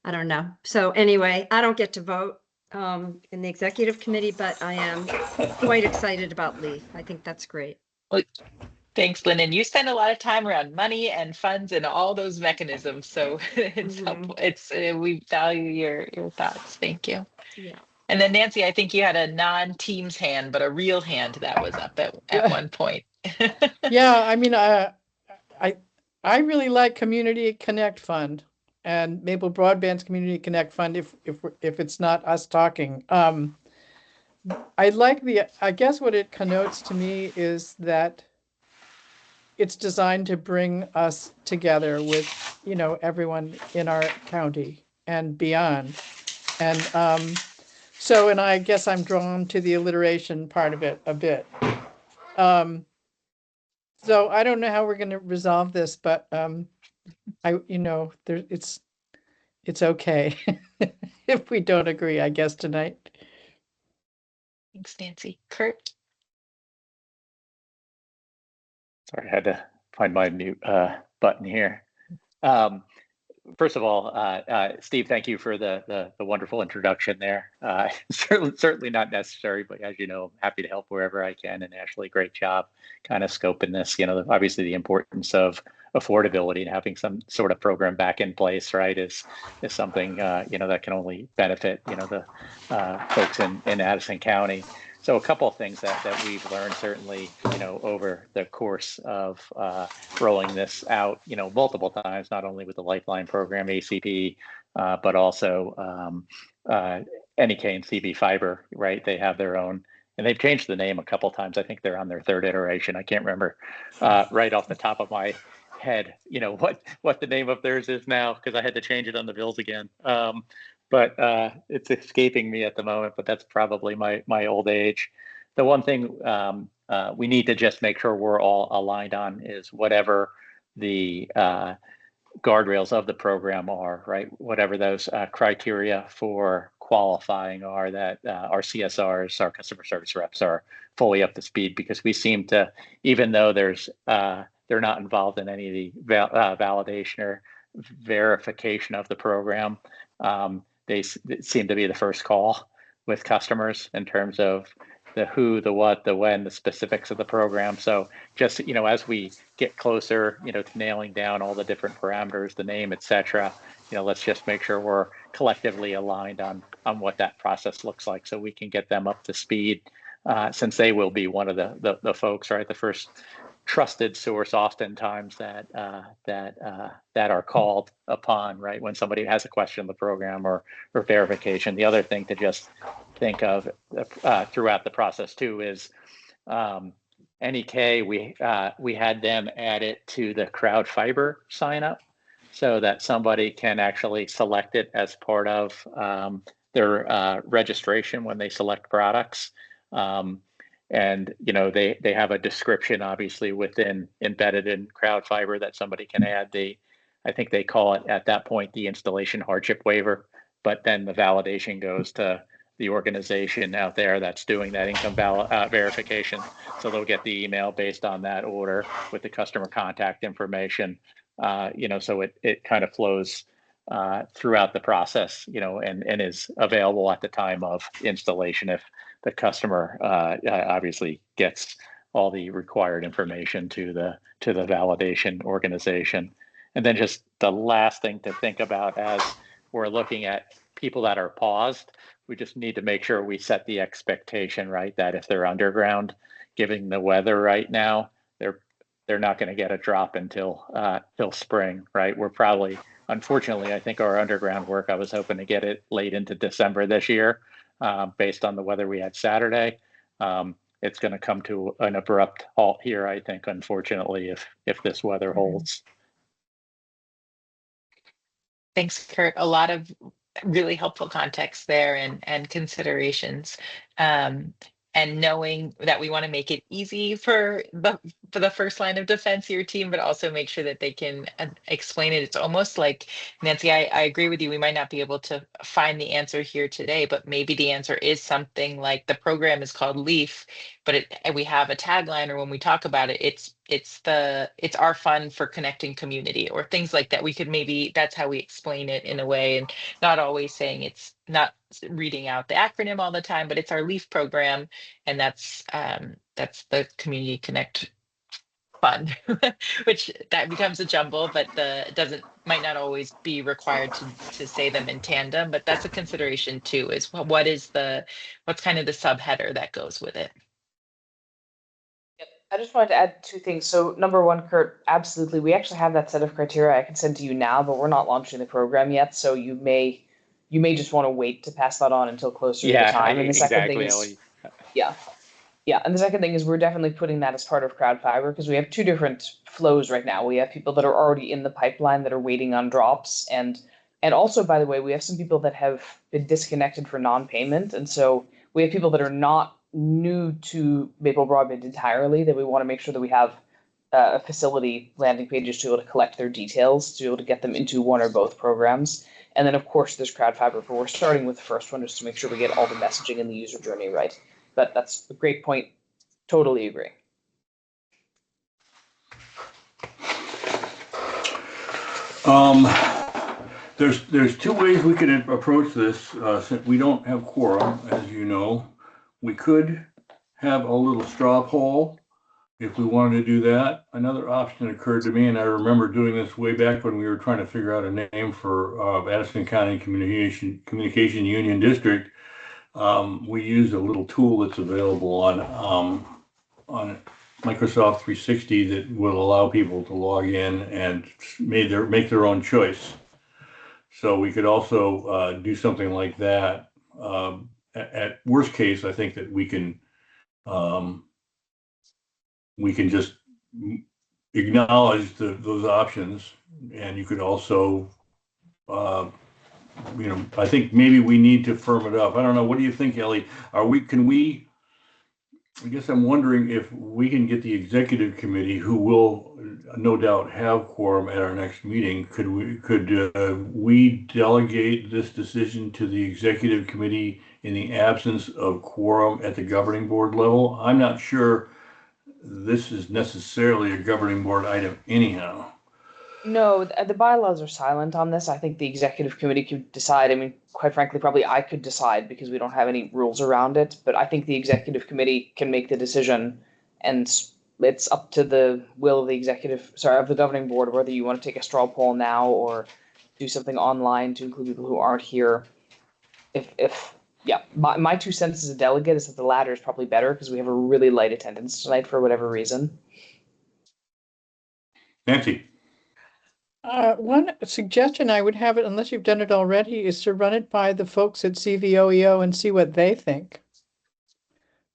I don't know. So anyway, I don't get to vote in the executive committee, but I am quite excited about LEAF. I think that's great. Well, thanks, Lynn. And you spend a lot of time around money and funds and all those mechanisms. So it's helpful. It's we value your thoughts. Thank you. Yeah. And then Nancy, I think you had a non-Teams hand, but a real hand that was up at one point. Yeah, I mean, I really like Community Connect Fund and Maple Broadband's Community Connect Fund. If it's not us talking, I like I guess what it connotes to me is that it's designed to bring us together with, everyone in our county and beyond. And so, and I guess I'm drawn to the alliteration part of it a bit. So I don't know how we're going to resolve this, but it's okay if we don't agree, I guess, tonight. Thanks, Nancy. Kurt? Sorry, I had to find my mute button here. First of all, Steve, thank you for the wonderful introduction there. Certainly not necessary, but as you know, I'm happy to help wherever I can. And Ashley, great job kind of scoping this. Obviously the importance of affordability and having some sort of program back in place, right, is something that can only benefit the folks in Addison County. So a couple of things that we've learned certainly, over the course of rolling this out, multiple times, not only with the Lifeline program, ACP, but also NEK and CB Fiber, right? They have their own, and they've changed the name a couple of times. I think they're on their third iteration. I can't remember right off the top of my head, what the name of theirs is now, because I had to change it on the bills again. But it's escaping me at the moment, but that's probably my old age. The one thing we need to just make sure we're all aligned on is whatever the guardrails of the program are, right? Whatever those criteria for qualifying are, that our CSRs, our customer service reps, are fully up to speed, because we seem to, even though they're not involved in any of the validation or verification of the program, they seem to be the first call with customers in terms of the who, the what, the when, the specifics of the program. So just, as we get closer, to nailing down all the different parameters, the name, et cetera, let's just make sure we're collectively aligned on what that process looks like, so we can get them up to speed, since they will be one of the folks, right? The first trusted source oftentimes that are called upon, right, when somebody has a question in the program or verification. The other thing to just think of throughout the process too is NEK. We had them add it to the crowd fiber sign up, so that somebody can actually select it as part of their registration when they select products. And they have a description, obviously, embedded in crowd fiber that somebody can add. I think they call it at that point the installation hardship waiver, but then the validation goes to the organization out there that's doing that income verification. So they'll get the email based on that order with the customer contact information. So it kind of flows throughout the process, and is available at the time of installation if the customer obviously gets all the required information to the validation organization. And then just the last thing to think about as we're looking at people that are paused, we just need to make sure we set the expectation, right, that if they're underground, given the weather right now, they're not going to get a drop until spring, right? We're probably, unfortunately, I think our underground work, I was hoping to get it late into December this year. Based on the weather we had Saturday, it's going to come to an abrupt halt here, I think, unfortunately, if this weather holds. Thanks, Kurt. A lot of really helpful context there and considerations. And knowing that we want to make it easy for the first line of defense, your team, but also make sure that they can explain it. It's almost like, Nancy, I agree with you. We might not be able to find the answer here today, but maybe the answer is something like the program is called LEAF, but we have a tagline, or when we talk about it, it's it's our fund for connecting community or things like that. We could maybe, that's how we explain it in a way, and not always saying, it's not reading out the acronym all the time, but it's our LEAF program, and that's the Community Connect Fund, which that becomes a jumble, but the doesn't might not always be required to say them in tandem, but that's a consideration too, is what's kind of the subheader that goes with it. I just wanted to add two things. So number one, Kurt, absolutely. We actually have that set of criteria I can send to you now, but we're not launching the program yet. So you may just want to wait to pass that on until closer to the Yeah, time. And the second thing exactly, is, Ellie. yeah, yeah. And the second thing is we're definitely putting that as part of crowd fiber because we have two different flows right now. We have people that are already in the pipeline that are waiting on drops. And also, by the way, we have some people that have been disconnected for non-payment. And so we have people that are not new to Maple Broadband entirely that we want to make sure that we have a facility landing pages to be able to collect their details, to be able to get them into one or both programs. And then, of course, there's crowd fiber, but we're starting with the first one just to make sure we get all the messaging and the user journey right. But that's a great point. Totally agree. There's two ways we can approach this. Since we don't have quorum, as you know, we could have a little straw poll if we wanted to do that. Another option occurred to me, and I remember doing this way back when we were trying to figure out a name for Addison County Communication Union District. We used a little tool that's available on Microsoft 360 that will allow people to log in and make their own choice. So we could also do something like that. At worst case, I think that we can just acknowledge those options, and you could also, I think maybe we need to firm it up. I don't know. What do you think, Ellie? I guess I'm wondering if we can get the executive committee, who will no doubt have quorum at our next meeting. Could we delegate this decision to the executive committee in the absence of quorum at the governing board level? I'm not sure this is necessarily a governing board item anyhow. No, the bylaws are silent on this. I think the executive committee could decide. I mean, quite frankly, probably I could decide because we don't have any rules around it. But I think the executive committee can make the decision, and it's up to the will of of the governing board, whether you want to take a straw poll now or do something online to include people who aren't here. Yeah, my 2 cents as a delegate is that the latter is probably better because we have a really light attendance tonight for whatever reason. Nancy. One suggestion I would have, it unless you've done it already, is to run it by the folks at CVOEO and see what they think.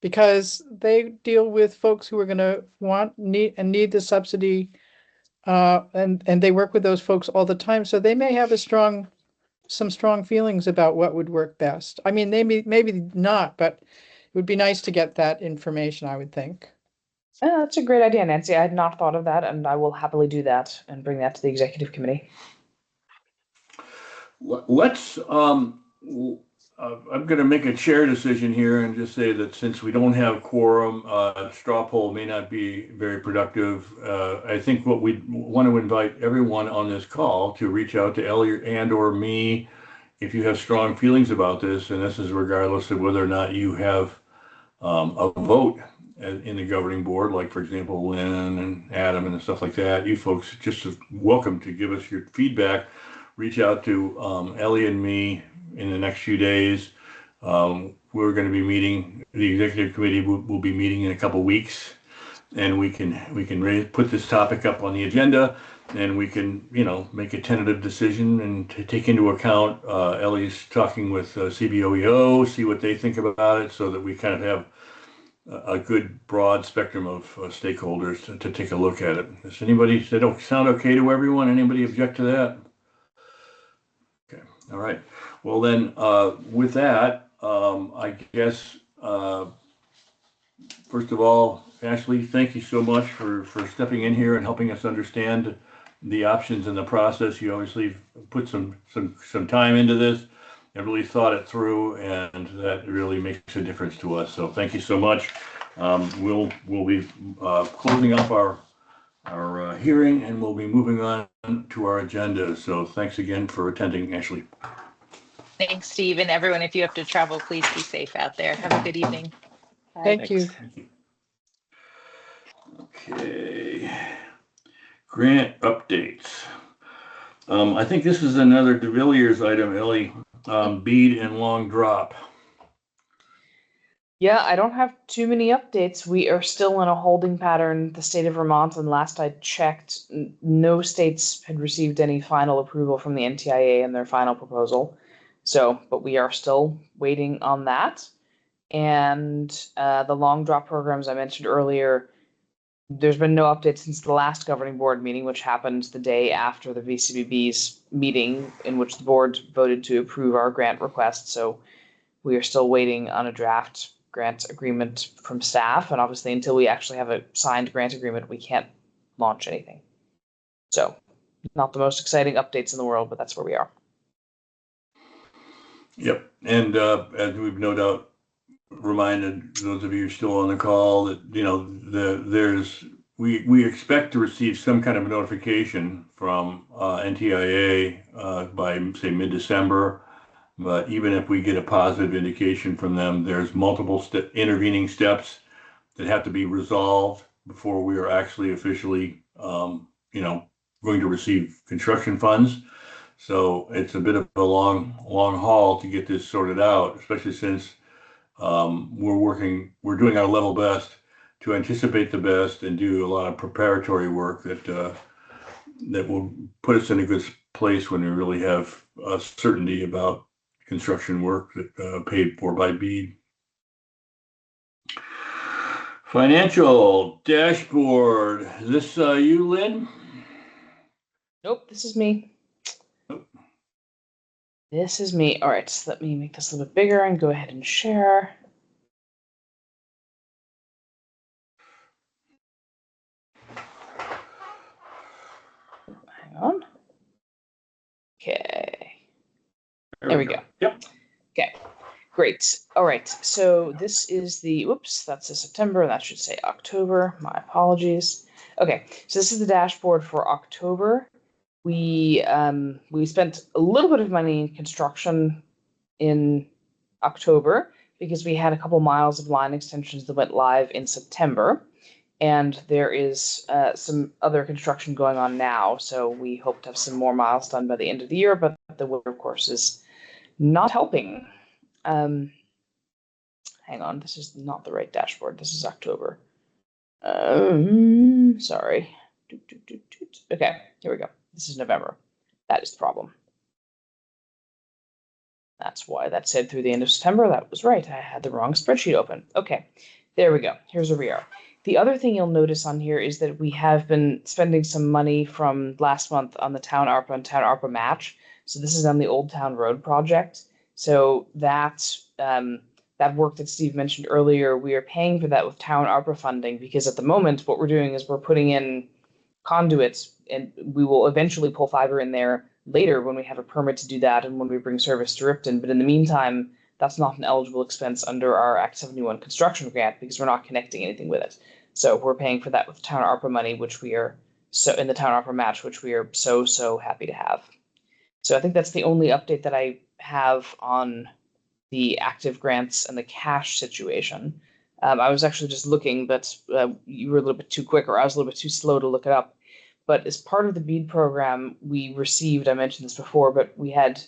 Because they deal with folks who are going to need the subsidy, and they work with those folks all the time. So they may have some strong feelings about what would work best. I mean, maybe not, but it would be nice to get that information, I would think. That's a great idea, Nancy. I had not thought of that, and I will happily do that and bring that to the executive committee. Let's, I'm going to make a chair decision here and just say that since we don't have quorum, straw poll may not be very productive. I think what we want to invite everyone on this call to reach out to Ellie and or me if you have strong feelings about this, and this is regardless of whether or not you have a vote in the governing board, like for example, Lynn and Adam and stuff like that. You folks just welcome to give us your feedback. Reach out to Ellie and me in the next few days. We're going to be meeting, the executive committee will be meeting in a couple weeks, and we can put this topic up on the agenda, and we can, make a tentative decision and take into account Ellie's talking with CBOEO, see what they think about it, so that we kind of have a good broad spectrum of stakeholders to take a look at it. Does anybody sound okay to everyone? Anybody object to that? Okay, all right. Well then, with that, I guess, first of all, Ashley, thank you so much for stepping in here and helping us understand the options in the process. You obviously put some time into this and really thought it through, and that really makes a difference to us. So thank you so much. We'll be closing up our hearing, and we'll be moving on to our agenda. So thanks again for attending, Ashley. Thanks, Steve, and everyone. If you have to travel, please be safe out there. Have a good evening. Bye. Thank you. Thanks. Okay. Grant updates. I think this is another De Villiers item, Ellie. Bead and long drop. Yeah, I don't have too many updates. We are still in a holding pattern, the state of Vermont, and last I checked, no states had received any final approval from the NTIA in their final proposal. So, but we are still waiting on that. And the long drop programs I mentioned earlier, there's been no update since the last governing board meeting, which happened the day after the VCBB's meeting, in which the board voted to approve our grant request. So we are still waiting on a draft grant agreement from staff. And obviously, until we actually have a signed grant agreement, we can't launch anything. So not the most exciting updates in the world, but that's where we are. Yep. And as we've no doubt reminded those of you still on the call that, you know, we expect to receive some kind of notification from NTIA by, say, mid-December. But even if we get a positive indication from them, there's multiple intervening steps that have to be resolved before we are actually officially, going to receive construction funds. So it's a bit of a long haul to get this sorted out, especially since we're doing our level best to anticipate the best and do a lot of preparatory work that will put us in a good place when we really have certainty about construction work that paid for by BEAD. Financial dashboard. Is this you, Lynn? Nope, this is me. Nope. This is me. All right, so let me make this a little bit bigger and go ahead and share. Hang on. Okay. There we go. Yep. Okay, great. All right, so this is the, whoops, that's a September, that should say October. My apologies. Okay, so this is the dashboard for October. We spent a little bit of money in construction in October because we had a couple miles of line extensions that went live in September. And there is some other construction going on now. So we hope to have some more miles done by the end of the year, but the weather, of course, is not helping. Hang on, this is not the right dashboard. This is October. Sorry. Okay, here we go. This is November. That is the problem. That's why that said through the end of September. That was right. I had the wrong spreadsheet open. Okay, there we go. Here's where we are. The other thing you'll notice on here is that we have been spending some money from last month on the Town ARPA and Town ARPA match. So this is on the Old Town Road project. So that work that Steve mentioned earlier, we are paying for that with Town ARPA funding because at the moment what we're doing is we're putting in conduits and we will eventually pull fiber in there later when we have a permit to do that and when we bring service to Ripton. But in the meantime, that's not an eligible expense under our Act 71 construction grant because we're not connecting anything with it. So we're paying for that with town ARPA money, which we are so in the town ARPA match, which we are so happy to have. So I think that's the only update that I have on the active grants and the cash situation. I was actually just looking, but you were a little bit too quick, or I was a little bit too slow to look it up. But as part of the BEAD program, we received, I mentioned this before, but we had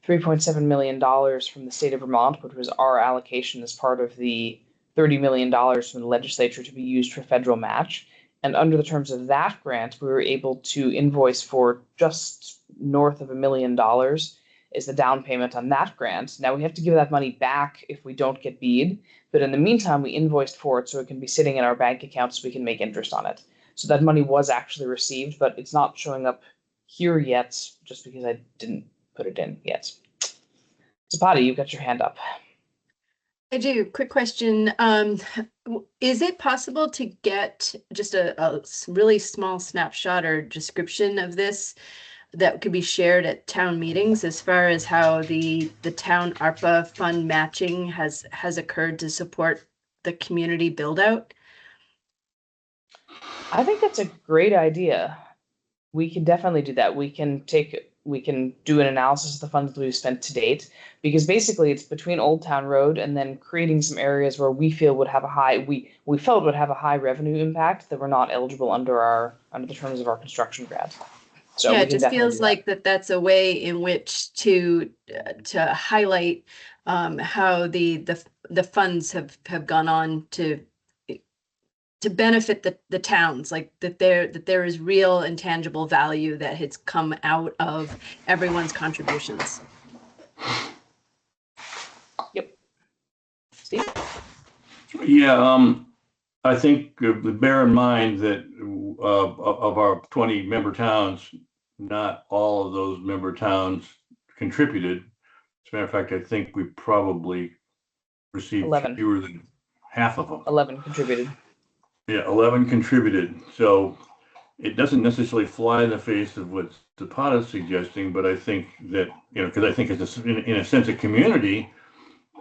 $3.7 million from the state of Vermont, which was our allocation as part of the $30 million from the legislature to be used for federal match. And under the terms of that grant, we were able to invoice for just north of $1 million is the down payment on that grant. Now we have to give that money back if we don't get BEAD, but in the meantime, we invoiced for it so it can be sitting in our bank account so we can make interest on it. So that money was actually received, but it's not showing up here yet just because I didn't put it in yet. So Patty, you've got your hand up. I do. Quick question. Is it possible to get just a really small snapshot or description of this that could be shared at town meetings as far as how the town ARPA fund matching has occurred to support the community build out? I think that's a great idea. We can definitely do that. We can do an analysis of the funds that we've spent to date, because basically it's between Old Town Road and then creating some areas where we feel would have a high, we felt would have a high revenue impact that were not eligible under the terms of our construction grant. So Yeah, we it can just definitely feels do that. like that's a way in which to highlight how the funds have gone on to benefit the towns, like that there is real and tangible value that has come out of everyone's contributions. Yep. Steve? Yeah, I think bear in mind that of our 20 member towns, not all of those member towns contributed. As a matter of fact, I think we probably received 11. fewer than half of them. 11 contributed. Yeah, 11 contributed. So it doesn't necessarily fly in the face of what Zapata's suggesting, but I think that, because I think it's in a sense a community,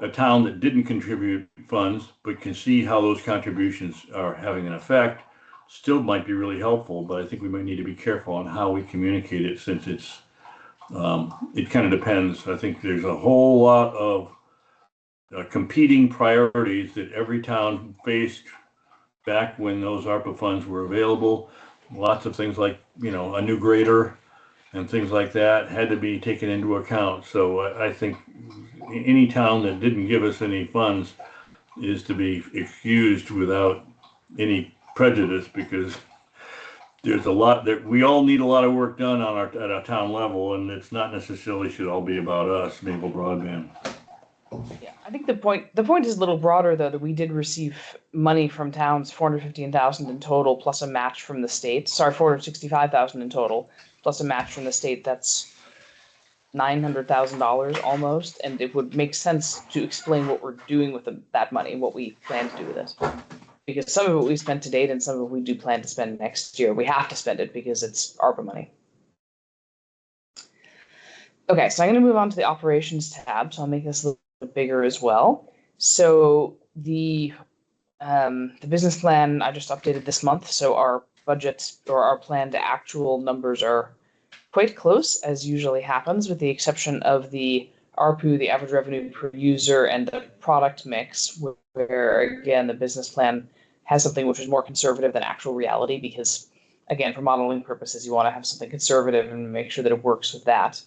a town that didn't contribute funds but can see how those contributions are having an effect still might be really helpful. But I think we might need to be careful on how we communicate it, since it kind of depends. I think there's a whole lot of competing priorities that every town faced back when those ARPA funds were available. Lots of things like, a new grader and things like that had to be taken into account. So I think any town that didn't give us any funds is to be excused without any prejudice, because there's a lot that we all need a lot of work done at a town level, and it's not necessarily should all be about us, Maple Broadband. Yeah, I think the point is a little broader, though, that we did receive money from towns, 415,000 in total, plus a match from the state. Sorry, 465,000 in total, plus a match from the state. That's $900,000 almost, and it would make sense to explain what we're doing with that money and what we plan to do with it. Because some of it we spent to date, and some of it we do plan to spend next year. We have to spend it because it's ARPA money. Okay, so I'm going to move on to the operations tab. So I'll make this a little bit bigger as well. So the business plan I just updated this month. So our budget, or our plan to actual numbers, are quite close, as usually happens, with the exception of the ARPU, the average revenue per user, and the product mix, where again the business plan has something which is more conservative than actual reality, because again, for modeling purposes, you want to have something conservative and make sure that it works with that.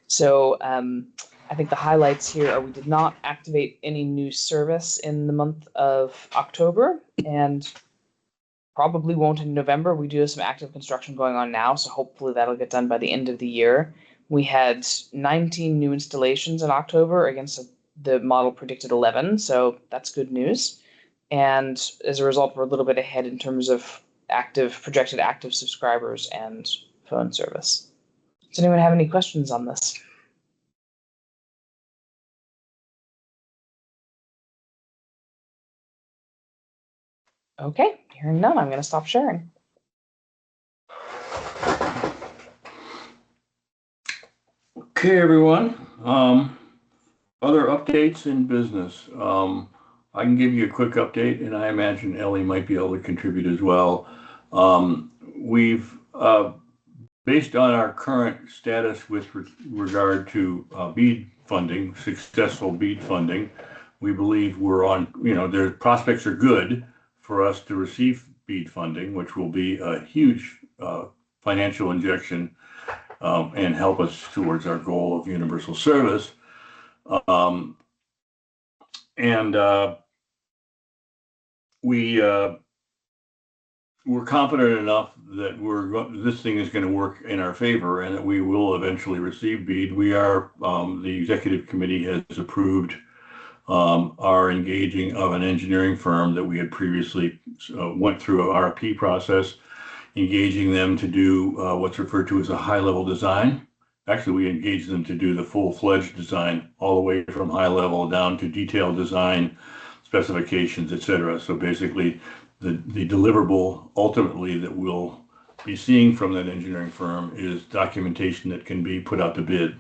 So I think the highlights here are we did not activate any new service in the month of October, and probably won't in November. We do have some active construction going on now, so hopefully that'll get done by the end of the year. We had 19 new installations in October against the model predicted 11, so that's good news. And as a result, we're a little bit ahead in terms of projected active subscribers and phone service. Does anyone have any questions on this? Okay, hearing none, I'm going to stop sharing. Okay, everyone. Other updates in business. I can give you a quick update, and I imagine Ellie might be able to contribute as well. We've, based on our current status with regard to BEAD funding, successful BEAD funding, we believe we're on, their prospects are good for us to receive BEAD funding, which will be a huge financial injection and help us towards our goal of universal service. We're confident enough that this thing is going to work in our favor, and that we will eventually receive BEAD. The executive committee has approved our engaging of an engineering firm that we had previously went through an RFP process, engaging them to do what's referred to as a high-level design. Actually, we engaged them to do the full-fledged design, all the way from high level down to detailed design, specifications, etc. So basically, the deliverable ultimately that we'll be seeing from that engineering firm is documentation that can be put out to bid.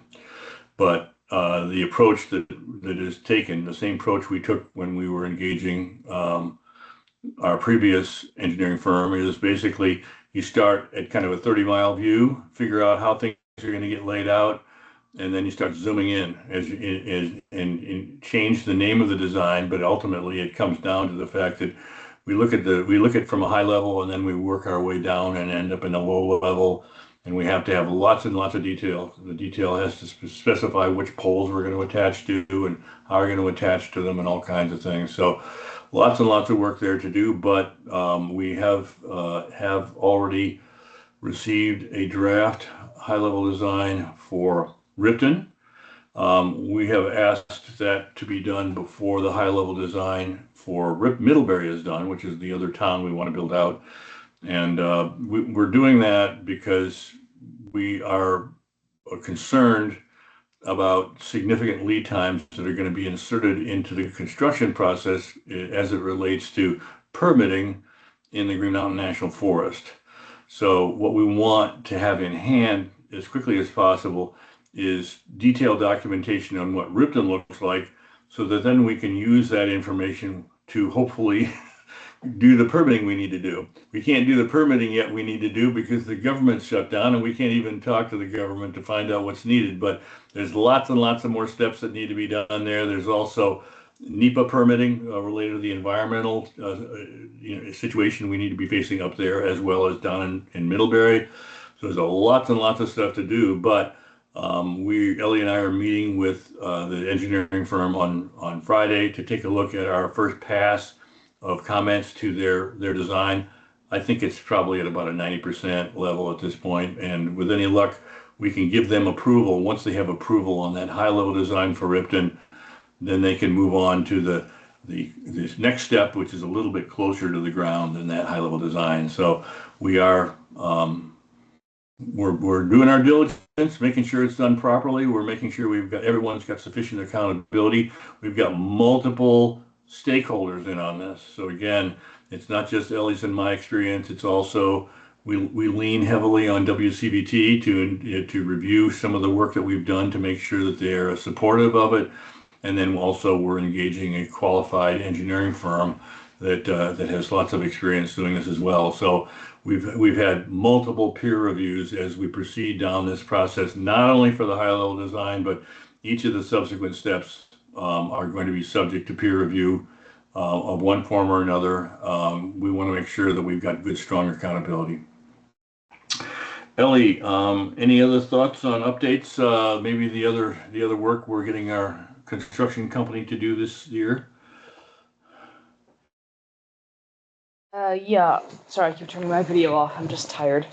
But the approach that is taken, the same approach we took when we were engaging our previous engineering firm is basically you start at kind of a 30-mile view, figure out how things are going to get laid out, and then you start zooming in and change the name of the design. But ultimately, it comes down to the fact that we look at from a high level, and then we work our way down and end up in a low level. And we have to have lots and lots of detail. The detail has to specify which poles we're going to attach to and how we're going to attach to them and all kinds of things. So lots and lots of work there to do, but we have already received a draft high-level design for Ripton. We have asked that to be done before the high-level design for Middlebury is done, which is the other town we want to build out. And we're doing that because we are concerned about significant lead times that are going to be inserted into the construction process as it relates to permitting in the Green Mountain National Forest. So what we want to have in hand as quickly as possible is detailed documentation on what Ripton looks like, so that then we can use that information to hopefully do the permitting we need to do. We can't do the permitting yet we need to do because the government's shut down and we can't even talk to the government to find out what's needed. But there's lots and lots of more steps that need to be done there. There's also NEPA permitting related to the environmental situation we need to be facing up there, as well as down in Middlebury. So there's lots and lots of stuff to do. But Ellie and I are meeting with the engineering firm on Friday to take a look at our first pass of comments to their design. I think it's probably at about a 90% level at this point, and with any luck, we can give them approval. Once they have approval on that high-level design for Ripton, then they can move on to this next step, which is a little bit closer to the ground than that high-level design. So we are we're doing our diligence, making sure it's done properly. We're making sure everyone's got sufficient accountability. We've got multiple stakeholders in on this. So again, it's not just Ellie's and my experience. It's also we lean heavily on WCVT to review some of the work that we've done to make sure that they're supportive of it. And then also we're engaging a qualified engineering firm that has lots of experience doing this as well. So we've had multiple peer reviews as we proceed down this process, not only for the high level design, but each of the subsequent steps are going to be subject to peer review of one form or another. We want to make sure that we've got good, strong accountability. Ellie, any other thoughts on updates? Maybe the other work we're getting our construction company to do this year? Yeah, sorry, I keep turning my video off. I'm just tired.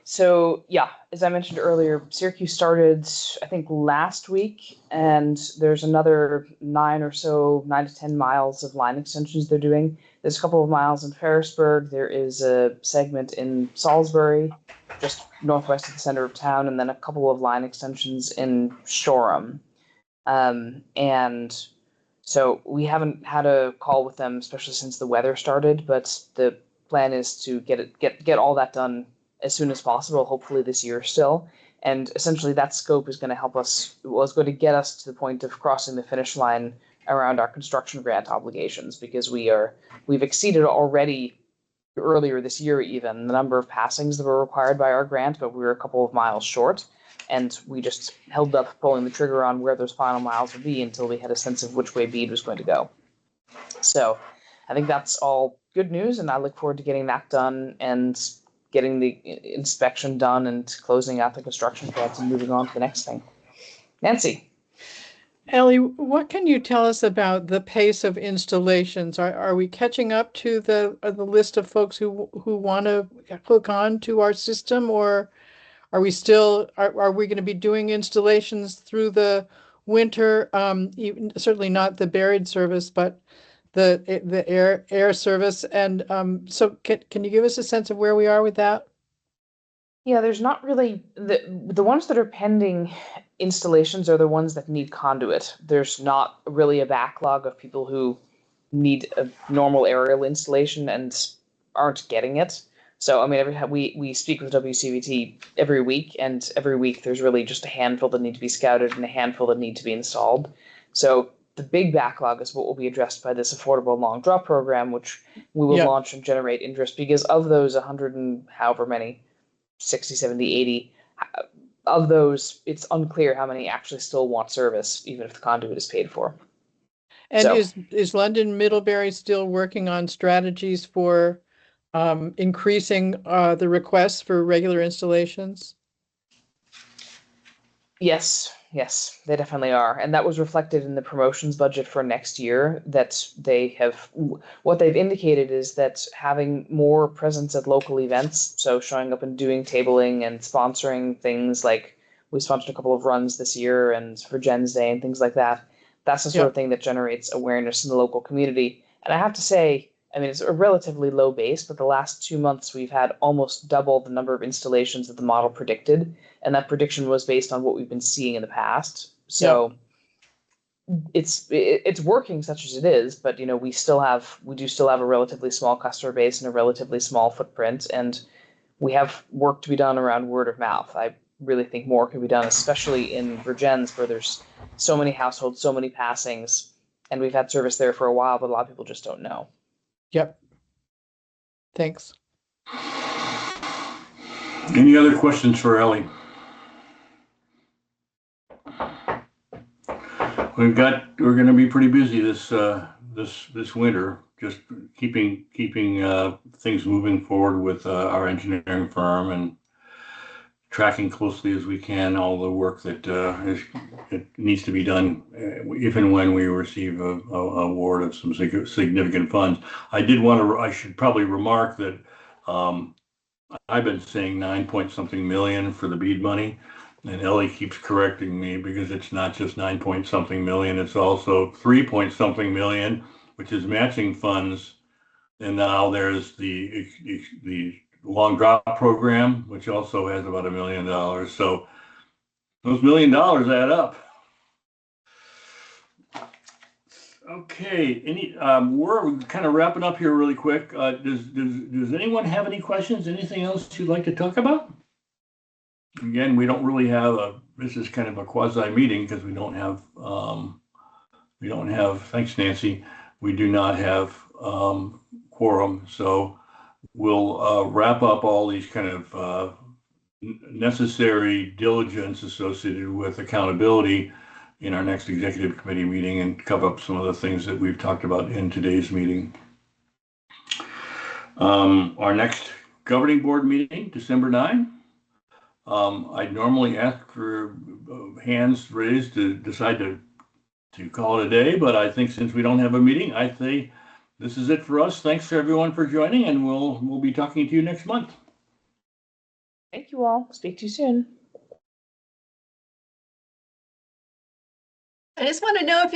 So yeah, as I mentioned earlier, Syracuse started, I think, last week, and there's another 9 to 10 miles of line extensions they're doing. There's a couple of miles in Ferrisburg. There is a segment in Salisbury, just northwest of the center of town, and then a couple of line extensions in Shoreham. And so we haven't had a call with them, especially since the weather started, but the plan is to get all that done as soon as possible, hopefully this year still. And essentially that scope is going to help us, was going to get us to the point of crossing the finish line around our construction grant obligations, because we've exceeded already earlier this year even the number of passings that were required by our grant, but we were a couple of miles short. And we just held up pulling the trigger on where those final miles would be until we had a sense of which way BEAD was going to go. So I think that's all good news, and I look forward to getting that done and getting the inspection done and closing out the construction plans and moving on to the next thing. Nancy. Ellie, what can you tell us about the pace of installations? Are we catching up to the list of folks who want to hook on to our system, or are we still are we going to be doing installations through the winter? Certainly not the buried service, but the air service. And so can you give us a sense of where we are with that? Yeah, there's not really the ones that are pending installations are the ones that need conduit. There's not really a backlog of people who need a normal aerial installation and aren't getting it. So I mean, we speak with WCVT every week, and every week there's really just a handful that need to be scouted and a handful that need to be installed. So the big backlog is what will be addressed by this affordable long draw program, which we will Yep. launch and generate interest, because of those 100 and however many, 60, 70, 80, of those, it's unclear how many actually still want service, even if the conduit is paid for. And So- is London Middlebury still working on strategies for increasing the requests for regular installations? Yes, they definitely are. And that was reflected in the promotions budget for next year, that what they've indicated is that having more presence at local events, so showing up and doing tabling and sponsoring things, like we sponsored a couple of runs this year and for Jen's Day and things like that. That's the sort of thing that generates awareness in the local community. And I have to say, I mean, it's a relatively low base, but the last 2 months we've had almost double the number of installations that the model predicted. And that prediction was based on what we've been seeing in the past. So it's working such as it is, but we do still have a relatively small customer base and a relatively small footprint, and we have work to be done around word of mouth. I really think more can be done, especially in Virgins, where there's so many households, so many passings, and we've had service there for a while, but a lot of people just don't know. Yep. Thanks. Any other questions for Ellie? We're going to be pretty busy this winter, just keeping things moving forward with our engineering firm and tracking closely as we can all the work that it needs to be done, if and when we receive a award of some significant funds. I should probably remark that I've been saying 9-point-something million for the BEAD money, and Ellie keeps correcting me because it's not just 9-point-something million, it's also 3-point-something million, which is matching funds. And now there's the long drop program, which also has about $1 million. So those $1 million add up. Okay, we're kind of wrapping up here really quick. Does anyone have any questions? Anything else you'd like to talk about? Again, we don't really have this is kind of a quasi meeting because we don't have, thanks Nancy, we do not have quorum. So we'll wrap up all these kind of necessary diligence associated with accountability in our next executive committee meeting and cover up some of the things that we've talked about in today's meeting. Our next governing board meeting, December 9. I'd normally ask for hands raised to decide to call it a day, but I think since we don't have a meeting, I say this is it for us. Thanks to everyone for joining, and we'll be talking to you next month. Thank you all. Speak to you soon. I just want to know if